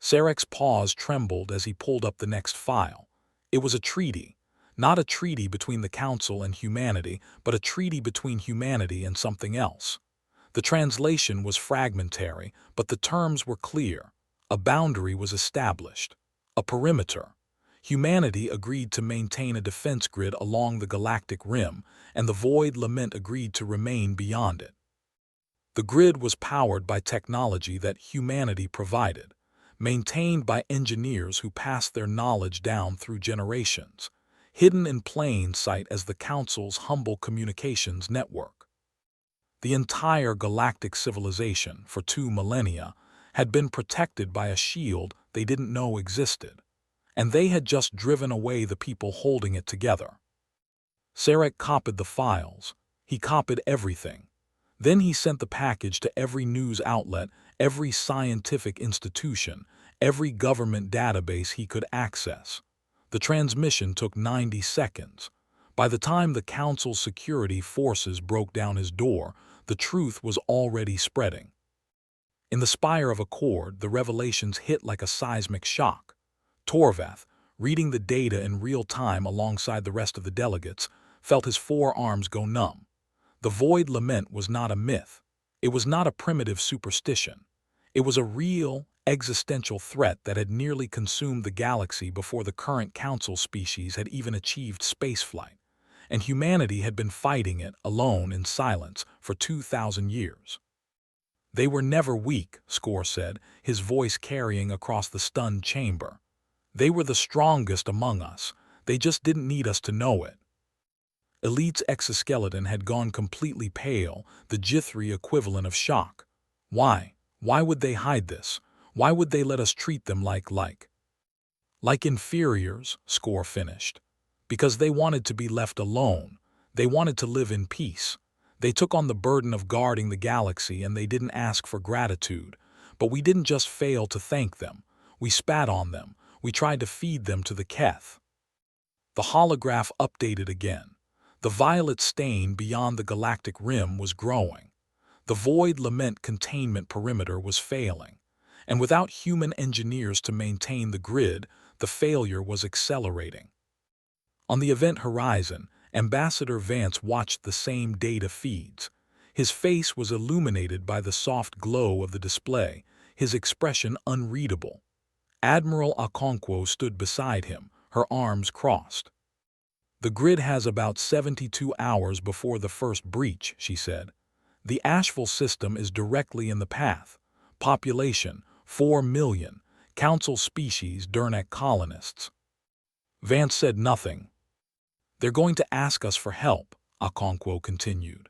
Sarek's paws trembled as he pulled up the next file. It was a treaty, not a treaty between the Council and humanity, but a treaty between humanity and something else. The translation was fragmentary, but the terms were clear. A boundary was established, a perimeter. Humanity agreed to maintain a defense grid along the galactic rim, and the Void Lament agreed to remain beyond it. The grid was powered by technology that humanity provided, maintained by engineers who passed their knowledge down through generations, hidden in plain sight as the Council's humble communications network. The entire galactic civilization, for 2 millennia, had been protected by a shield they didn't know existed, and they had just driven away the people holding it together. Sarek copied the files. He copied everything. Then he sent the package to every news outlet, every scientific institution, every government database he could access. The transmission took 90 seconds. By the time the Council's security forces broke down his door, the truth was already spreading. In the spire of Accord, the revelations hit like a seismic shock. Torvath, reading the data in real time alongside the rest of the delegates, felt his forearms go numb. The Void Lament was not a myth. It was not a primitive superstition. It was a real, existential threat that had nearly consumed the galaxy before the current Council species had even achieved spaceflight, and humanity had been fighting it alone in silence for 2,000 years. They were never weak, Score said, his voice carrying across the stunned chamber. They were the strongest among us. They just didn't need us to know it. Elite's exoskeleton had gone completely pale, the Jithri equivalent of shock. Why? Why would they hide this? Why would they let us treat them like inferiors, Score finished. Because they wanted to be left alone. They wanted to live in peace. They took on the burden of guarding the galaxy, and they didn't ask for gratitude. But we didn't just fail to thank them. We spat on them. We tried to feed them to the Keth. The holograph updated again. The violet stain beyond the galactic rim was growing. The Void Lament containment perimeter was failing. And without human engineers to maintain the grid, the failure was accelerating. On the event horizon, Ambassador Vance watched the same data feeds. His face was illuminated by the soft glow of the display, his expression unreadable. Admiral Okonkwo stood beside him, her arms crossed. The grid has about 72 hours before the first breach, she said. The Asheville system is directly in the path. Population, 4 million. Council species, Durnak colonists. Vance said nothing. They're going to ask us for help, Okonkwo continued.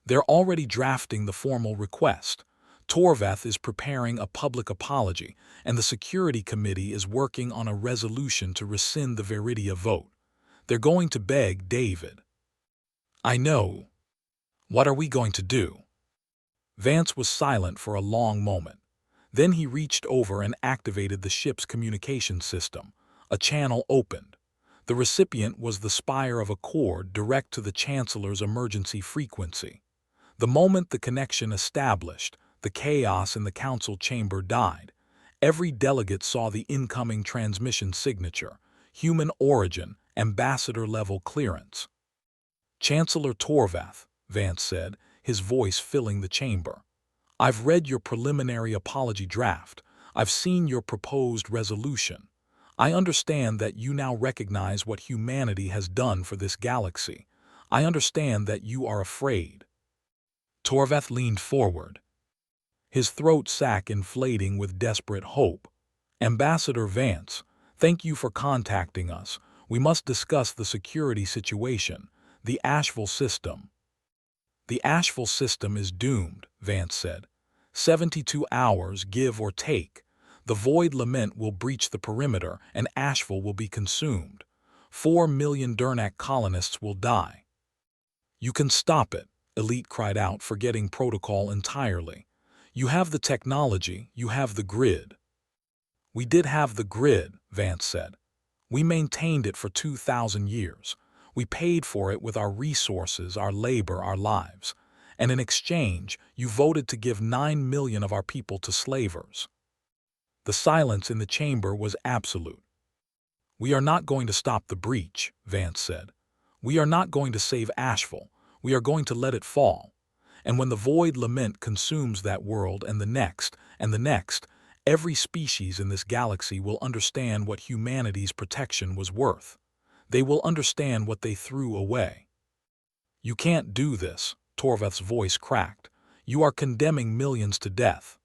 They're already drafting the formal request. Torvath is preparing a public apology, and the Security Committee is working on a resolution to rescind the Veridia vote. They're going to beg David. I know. What are we going to do? Vance was silent for a long moment. Then he reached over and activated the ship's communication system. A channel opened. The recipient was the spire of a cord direct to the Chancellor's emergency frequency. The moment the connection established, the chaos in the council chamber died. Every delegate saw the incoming transmission signature, human origin, ambassador-level clearance. "Chancellor Torvath," Vance said, his voice filling the chamber. "I've read your preliminary apology draft. I've seen your proposed resolution. I understand that you now recognize what humanity has done for this galaxy. I understand that you are afraid." Torvath leaned forward, his throat sac inflating with desperate hope. "Ambassador Vance, thank you for contacting us. We must discuss the security situation, the Asheville system." "The Asheville system is doomed," Vance said. 72 hours, give or take. The Void Lament will breach the perimeter and Asheville will be consumed. 4 million Durnak colonists will die. "You can stop it," Elite cried out, forgetting protocol entirely. "You have the technology, you have the grid." "We did have the grid," Vance said. "We maintained it for 2,000 years. We paid for it with our resources, our labor, our lives. And in exchange, you voted to give 9 million of our people to slavers." The silence in the chamber was absolute. "We are not going to stop the breach," Vance said. "We are not going to save Asheville. We are going to let it fall. And when the Void Lament consumes that world and the next, every species in this galaxy will understand what humanity's protection was worth. They will understand what they threw away." "You can't do this," Torvath's voice cracked. "You are condemning millions to death."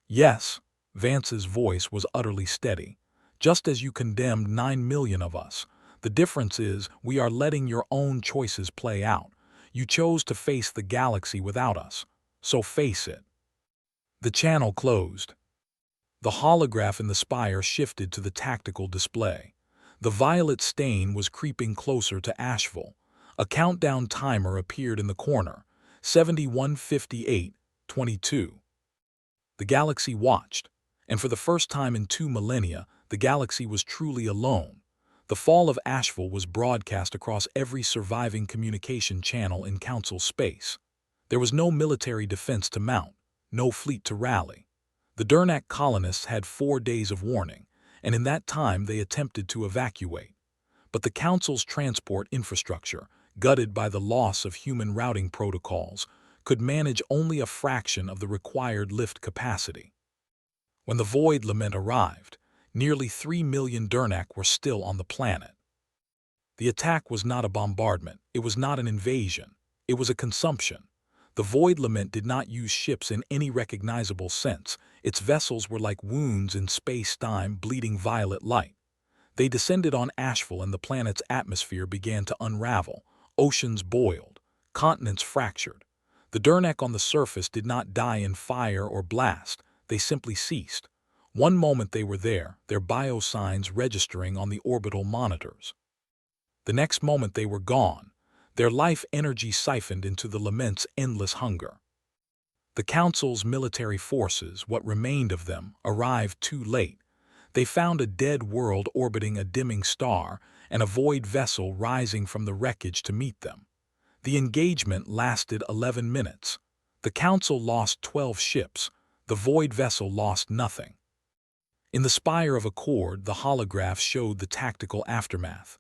"Yes," Vance's voice was utterly steady. "Just as you condemned 9 million of us. The difference is we are letting your own choices play out. You chose to face the galaxy without us. So face it." The channel closed. The holograph in the spire shifted to the tactical display. The violet stain was creeping closer to Asheville. A countdown timer appeared in the corner. 71:58:22. The galaxy watched, and for the first time in 2 millennia, the galaxy was truly alone. The fall of Asheville was broadcast across every surviving communication channel in Council space. There was no military defense to mount, no fleet to rally. The Durnak colonists had 4 days of warning, and in that time they attempted to evacuate. But the Council's transport infrastructure, gutted by the loss of human routing protocols, could manage only a fraction of the required lift capacity. When the Void Lament arrived, nearly 3 million Durnak were still on the planet. The attack was not a bombardment, it was not an invasion, it was a consumption. The Void Lament did not use ships in any recognizable sense. Its vessels were like wounds in space-time bleeding violet light. They descended on Asheville and the planet's atmosphere began to unravel. Oceans boiled, continents fractured. The Durnak on the surface did not die in fire or blast, they simply ceased. One moment they were there, their biosigns registering on the orbital monitors. The next moment they were gone, their life energy siphoned into the Lament's endless hunger. The Council's military forces, what remained of them, arrived too late. They found a dead world orbiting a dimming star and a void vessel rising from the wreckage to meet them. The engagement lasted 11 minutes. The Council lost 12 ships. The void vessel lost nothing. In the spire of Accord, the holograph showed the tactical aftermath.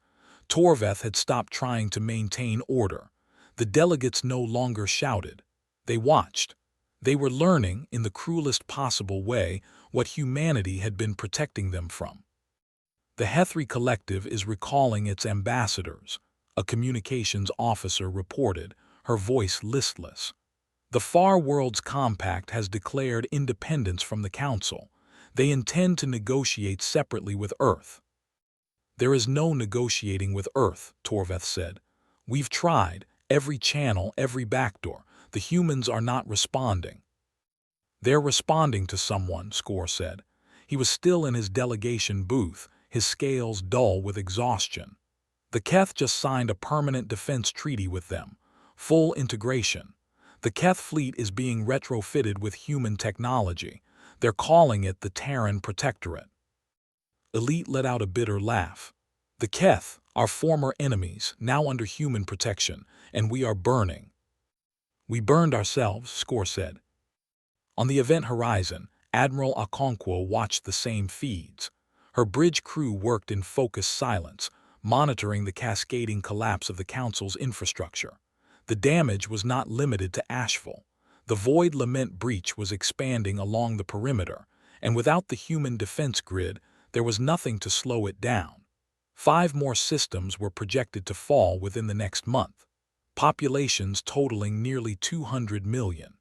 Torvath had stopped trying to maintain order. The delegates no longer shouted. They watched. They were learning, in the cruelest possible way, what humanity had been protecting them from. "The Hethri Collective is recalling its ambassadors," a communications officer reported, her voice listless. "The Far Worlds Compact has declared independence from the Council. They intend to negotiate separately with Earth." "There is no negotiating with Earth," Torvath said. "We've tried, every channel, every backdoor. The humans are not responding." "They're responding to someone," Score said. He was still in his delegation booth, his scales dull with exhaustion. "The Keth just signed a permanent defense treaty with them. Full integration. The Keth fleet is being retrofitted with human technology. They're calling it the Terran Protectorate. Elite let out a bitter laugh. The Keth, our former enemies, now under human protection, and we are burning. We burned ourselves, Score said. On the event horizon, Admiral Okonkwo watched the same feeds. Her bridge crew worked in focused silence, monitoring the cascading collapse of the Council's infrastructure. The damage was not limited to Asheville. The Void Lament breach was expanding along the perimeter, and without the human defense grid, there was nothing to slow it down. 5 more systems were projected to fall within the next month, populations totaling nearly 200 million.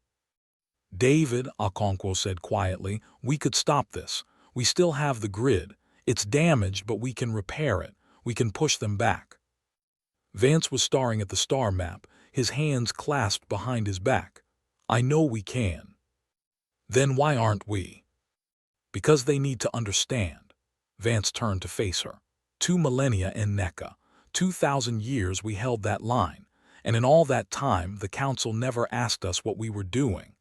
David, Okonkwo said quietly, we could stop this. We still have the grid. It's damaged, but we can repair it. We can push them back. Vance was staring at the star map, his hands clasped behind his back. I know we can. Then why aren't we? Because they need to understand. Vance turned to face her. 2 millennia in NECA. 2,000 years we held that line, and in all that time the Council never asked us what we were doing.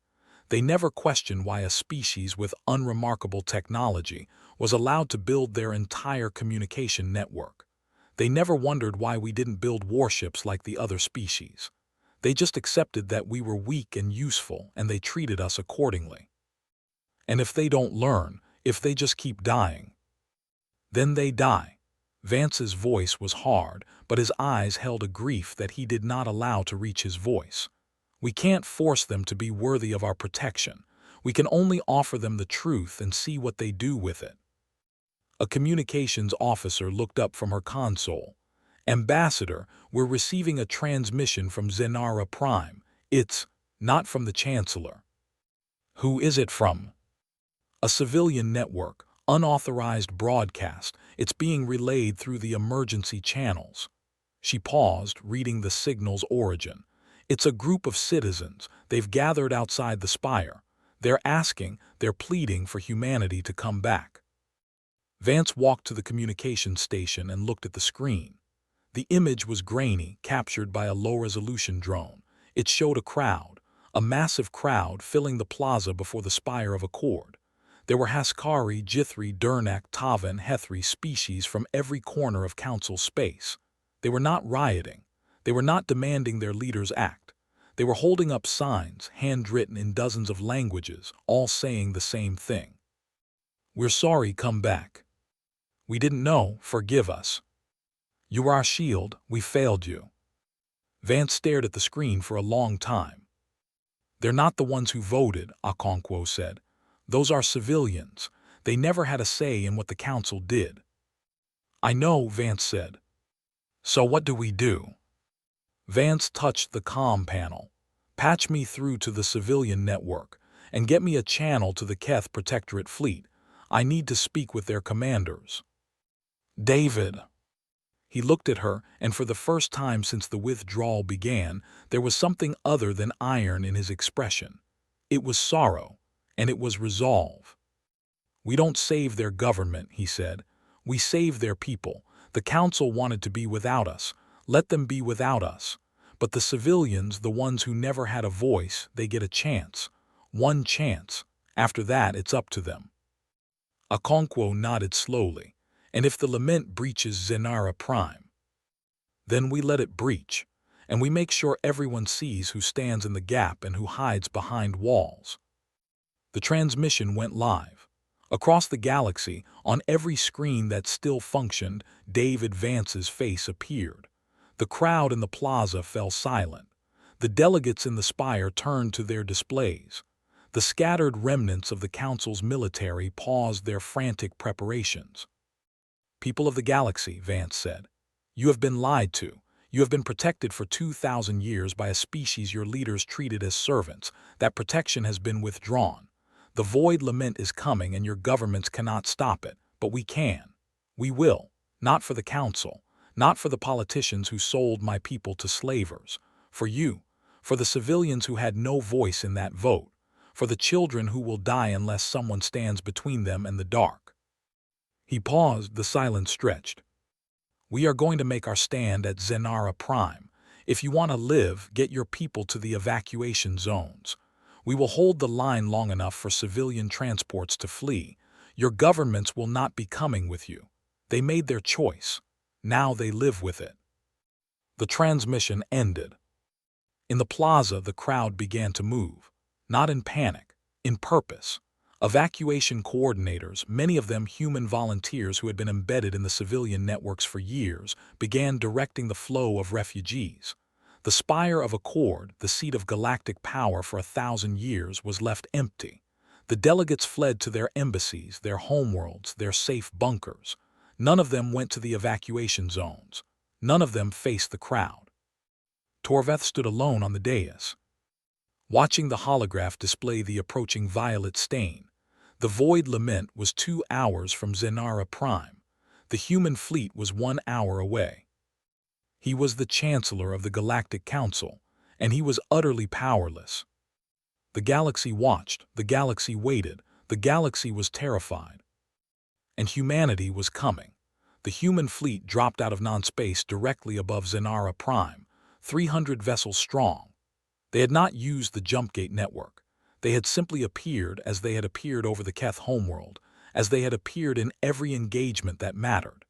They never questioned why a species with unremarkable technology was allowed to build their entire communication network. They never wondered why we didn't build warships like the other species. They just accepted that we were weak and useful, and they treated us accordingly. And if they don't learn, if they just keep dying, then they die. Vance's voice was hard, but his eyes held a grief that he did not allow to reach his voice. We can't force them to be worthy of our protection. We can only offer them the truth and see what they do with it. A communications officer looked up from her console. Ambassador, we're receiving a transmission from Zenara Prime. It's not from the Chancellor. Who is it from? A civilian network, unauthorized broadcast. It's being relayed through the emergency channels. She paused, reading the signal's origin. It's a group of citizens. They've gathered outside the spire. They're pleading for humanity to come back. Vance walked to the communications station and looked at the screen. The image was grainy, captured by a low-resolution drone. It showed a massive crowd filling the plaza before the spire of Accord. There were Haskari, Jithri, Durnak, Tavan, Hethri species from every corner of Council space. They were not rioting. They were not demanding their leaders act. They were holding up signs, handwritten in dozens of languages, all saying the same thing. We're sorry, come back. We didn't know, forgive us. You were our shield, we failed you. Vance stared at the screen for a long time. They're not the ones who voted, Okonkwo said. Those are civilians. They never had a say in what the Council did. I know, Vance said. So what do we do? Vance touched the comm panel. Patch me through to the civilian network, and get me a channel to the Keth Protectorate fleet. I need to speak with their commanders. David. He looked at her, and for the first time since the withdrawal began, there was something other than iron in his expression. It was sorrow, and it was resolve. We don't save their government, he said. We save their people. The Council wanted to be without us. Let them be without us. But the civilians, the ones who never had a voice, they get a chance. One chance. After that, it's up to them. Okonkwo nodded slowly. And if the lament breaches Zenara Prime, then we let it breach, and we make sure everyone sees who stands in the gap and who hides behind walls. The transmission went live. Across the galaxy, on every screen that still functioned, David Vance's face appeared. The crowd in the plaza fell silent. The delegates in the spire turned to their displays. The scattered remnants of the Council's military paused their frantic preparations. People of the galaxy, Vance said, you have been lied to. You have been protected for 2,000 years by a species your leaders treated as servants. That protection has been withdrawn. The Void Lament is coming and your governments cannot stop it, but we can. We will. Not for the Council. Not for the politicians who sold my people to slavers. For you. For the civilians who had no voice in that vote. For the children who will die unless someone stands between them and the dark. He paused, the silence stretched. We are going to make our stand at Zenara Prime. If you want to live, get your people to the evacuation zones. We will hold the line long enough for civilian transports to flee. Your governments will not be coming with you. They made their choice. Now they live with it. The transmission ended. In the plaza, the crowd began to move, not in panic, in purpose. Evacuation coordinators, many of them human volunteers who had been embedded in the civilian networks for years, began directing the flow of refugees. The spire of Accord, the seat of galactic power for 1,000 years, was left empty. The delegates fled to their embassies, their homeworlds, their safe bunkers. None of them went to the evacuation zones. None of them faced the crowd. Torveth stood alone on the dais, watching the holograph display the approaching violet stain. The void lament was 2 hours from Zenara Prime. The human fleet was 1 hour away. He was the Chancellor of the Galactic Council, and he was utterly powerless. The galaxy watched, the galaxy waited, the galaxy was terrified. And humanity was coming. The human fleet dropped out of non-space directly above Zenara Prime, 300 vessels strong. They had not used the Jumpgate network. They had simply appeared as they had appeared over the Keth homeworld, as they had appeared in every engagement that mattered.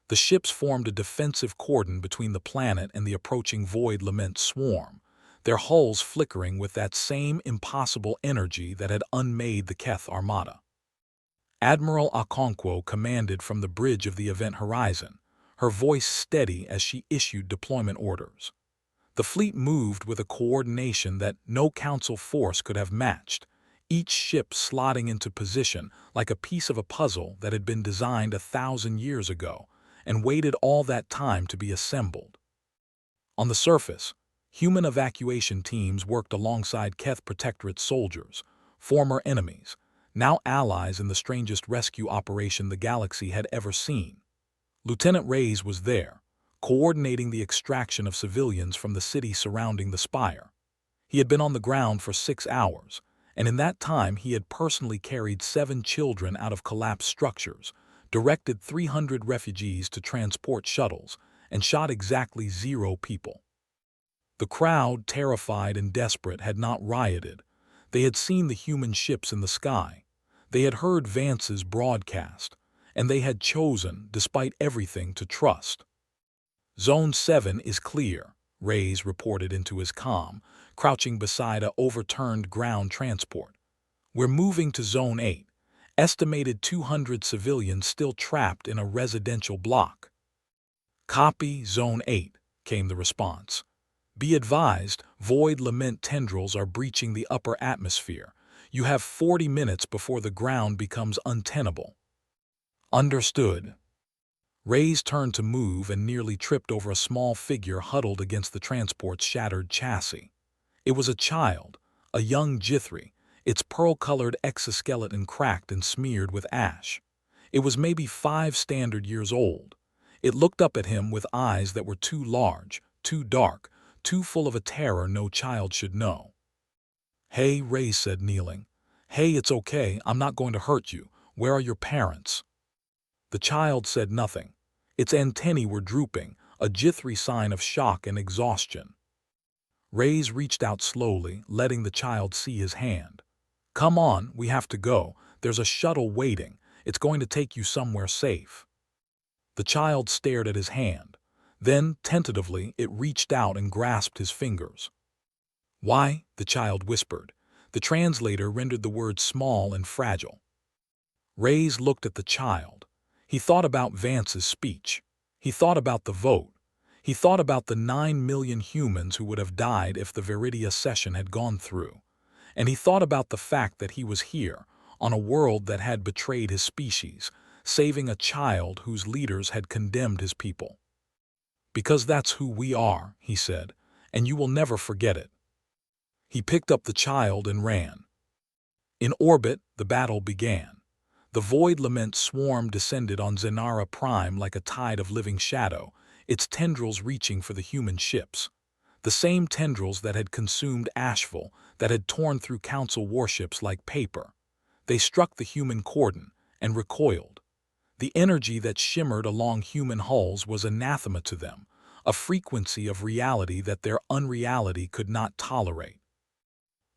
The ships formed a defensive cordon between the planet and the approaching void lament swarm, their hulls flickering with that same impossible energy that had unmade the Keth armada. Admiral Okonkwo commanded from the bridge of the event horizon, her voice steady as she issued deployment orders. The fleet moved with a coordination that no council force could have matched, each ship slotting into position like a piece of a puzzle that had been designed 1,000 years ago and waited all that time to be assembled. On the surface, human evacuation teams worked alongside Keth Protectorate soldiers, former enemies, now allies in the strangest rescue operation the galaxy had ever seen. Lieutenant Reyes was there, coordinating the extraction of civilians from the city surrounding the spire. He had been on the ground for 6 hours, and in that time he had personally carried 7 children out of collapsed structures, directed 300 refugees to transport shuttles, and shot exactly 0 people. The crowd, terrified and desperate, had not rioted. They had seen the human ships in the sky. They had heard Vance's broadcast, and they had chosen, despite everything, to trust. Zone 7 is clear, Reyes reported into his comm, crouching beside a overturned ground transport. We're moving to Zone 8, estimated 200 civilians still trapped in a residential block. Copy, Zone 8, came the response. Be advised, void lament tendrils are breaching the upper atmosphere. You have 40 minutes before the ground becomes untenable. Understood. Reyes turned to move and nearly tripped over a small figure huddled against the transport's shattered chassis. It was a child, a young Jithri, its pearl-colored exoskeleton cracked and smeared with ash. It was maybe 5 standard years old. It looked up at him with eyes that were too large, too dark, too full of a terror no child should know. Hey, Reyes said, kneeling. Hey, it's okay, I'm not going to hurt you. Where are your parents? The child said nothing. Its antennae were drooping, a Jithri sign of shock and exhaustion. Reyes reached out slowly, letting the child see his hand. Come on, we have to go. There's a shuttle waiting. It's going to take you somewhere safe. The child stared at his hand. Then, tentatively, it reached out and grasped his fingers. Why? The child whispered. The translator rendered the words small and fragile. Reyes looked at the child. He thought about Vance's speech. He thought about the vote. He thought about the 9 million humans who would have died if the Viridia session had gone through. And he thought about the fact that he was here, on a world that had betrayed his species, saving a child whose leaders had condemned his people. Because that's who we are, he said, and you will never forget it. He picked up the child and ran. In orbit, the battle began. The void lament swarm descended on Zenara Prime like a tide of living shadow, its tendrils reaching for the human ships. The same tendrils that had consumed Asheville, that had torn through Council warships like paper. They struck the human cordon and recoiled. The energy that shimmered along human hulls was anathema to them, a frequency of reality that their unreality could not tolerate.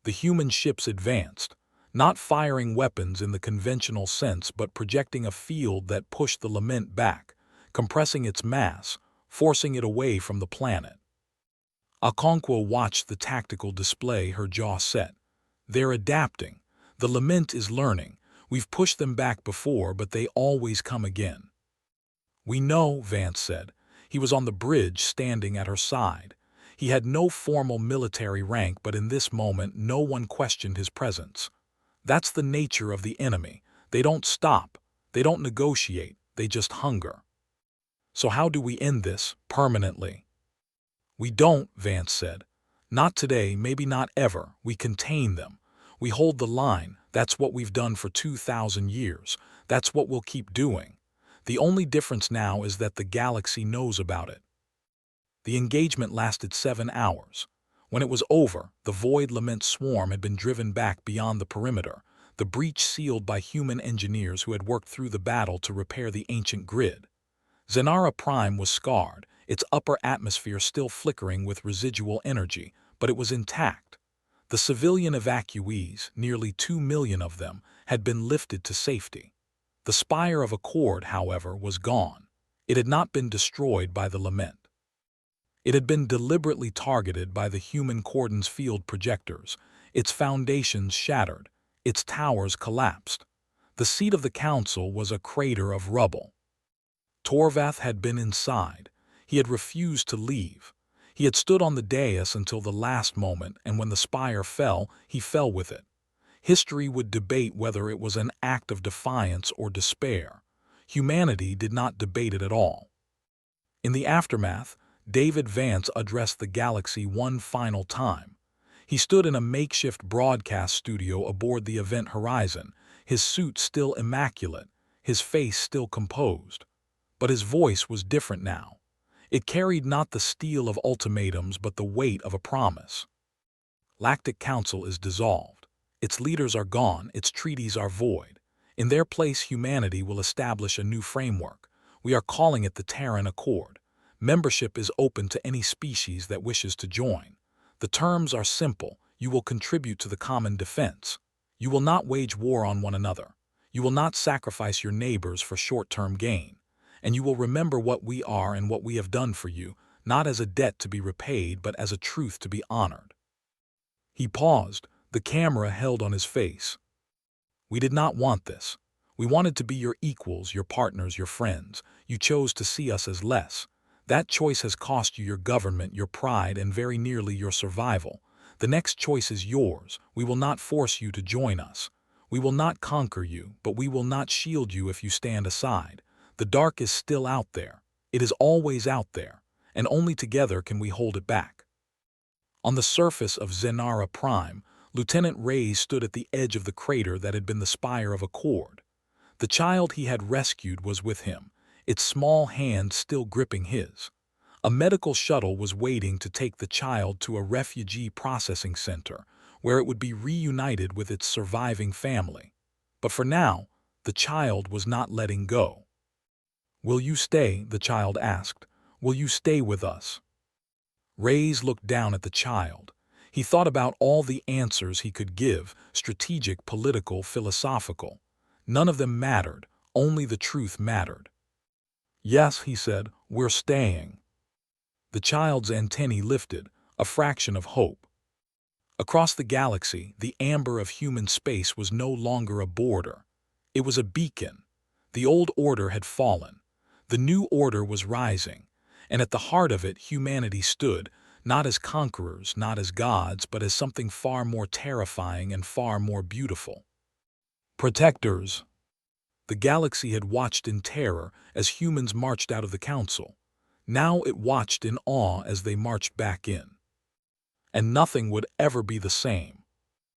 The human ships advanced, not firing weapons in the conventional sense but projecting a field that pushed the lament back, compressing its mass, forcing it away from the planet. Okonkwo watched the tactical display, her jaw set. They're adapting. The lament is learning. We've pushed them back before, but they always come again. We know, Vance said. He was on the bridge, standing at her side. He had no formal military rank, but in this moment no one questioned his presence. That's the nature of the enemy. They don't stop. They don't negotiate. They just hunger. So how do we end this, permanently? We don't, Vance said. Not today, maybe not ever. We contain them. We hold the line. That's what we've done for 2,000 years. That's what we'll keep doing. The only difference now is that the galaxy knows about it. The engagement lasted 7 hours. When it was over, the Void Lament swarm had been driven back beyond the perimeter, the breach sealed by human engineers who had worked through the battle to repair the ancient grid. Zenara Prime was scarred, its upper atmosphere still flickering with residual energy, but it was intact. The civilian evacuees, nearly 2 million of them, had been lifted to safety. The spire of Accord, however, was gone. It had not been destroyed by the lament. It had been deliberately targeted by the human cordon's field projectors, its foundations shattered, its towers collapsed. The seat of the council was a crater of rubble. Torvath had been inside. He had refused to leave. He had stood on the dais until the last moment, and when the spire fell, he fell with it. History would debate whether it was an act of defiance or despair. Humanity did not debate it at all. In the aftermath, David Vance addressed the galaxy one final time. He stood in a makeshift broadcast studio aboard the Event Horizon, his suit still immaculate, his face still composed. But his voice was different now. It carried not the steel of ultimatums but the weight of a promise. Lactic Council is dissolved. Its leaders are gone, its treaties are void. In their place, humanity will establish a new framework. We are calling it the Terran Accord. Membership is open to any species that wishes to join. The terms are simple. You will contribute to the common defense. You will not wage war on one another. You will not sacrifice your neighbors for short-term gain. And you will remember what we are and what we have done for you, not as a debt to be repaid, but as a truth to be honored. He paused, the camera held on his face. We did not want this. We wanted to be your equals, your partners, your friends. You chose to see us as less. That choice has cost you your government, your pride, and very nearly your survival. The next choice is yours. We will not force you to join us. We will not conquer you, but we will not shield you if you stand aside. The dark is still out there. It is always out there, and only together can we hold it back. On the surface of Zenara Prime, Lieutenant Reyes stood at the edge of the crater that had been the spire of Accord. The child he had rescued was with him, its small hand still gripping his. A medical shuttle was waiting to take the child to a refugee processing center, where it would be reunited with its surviving family. But for now, the child was not letting go. "Will you stay?" the child asked. "Will you stay with us?" Reyes looked down at the child. He thought about all the answers he could give, strategic, political, philosophical. None of them mattered, only the truth mattered. "Yes," he said, "we're staying." The child's antennae lifted, a fraction of hope. Across the galaxy, the amber of human space was no longer a border. It was a beacon. The old order had fallen. The new order was rising, and at the heart of it humanity stood, not as conquerors, not as gods, but as something far more terrifying and far more beautiful. Protectors. The galaxy had watched in terror as humans marched out of the council. Now it watched in awe as they marched back in. And nothing would ever be the same.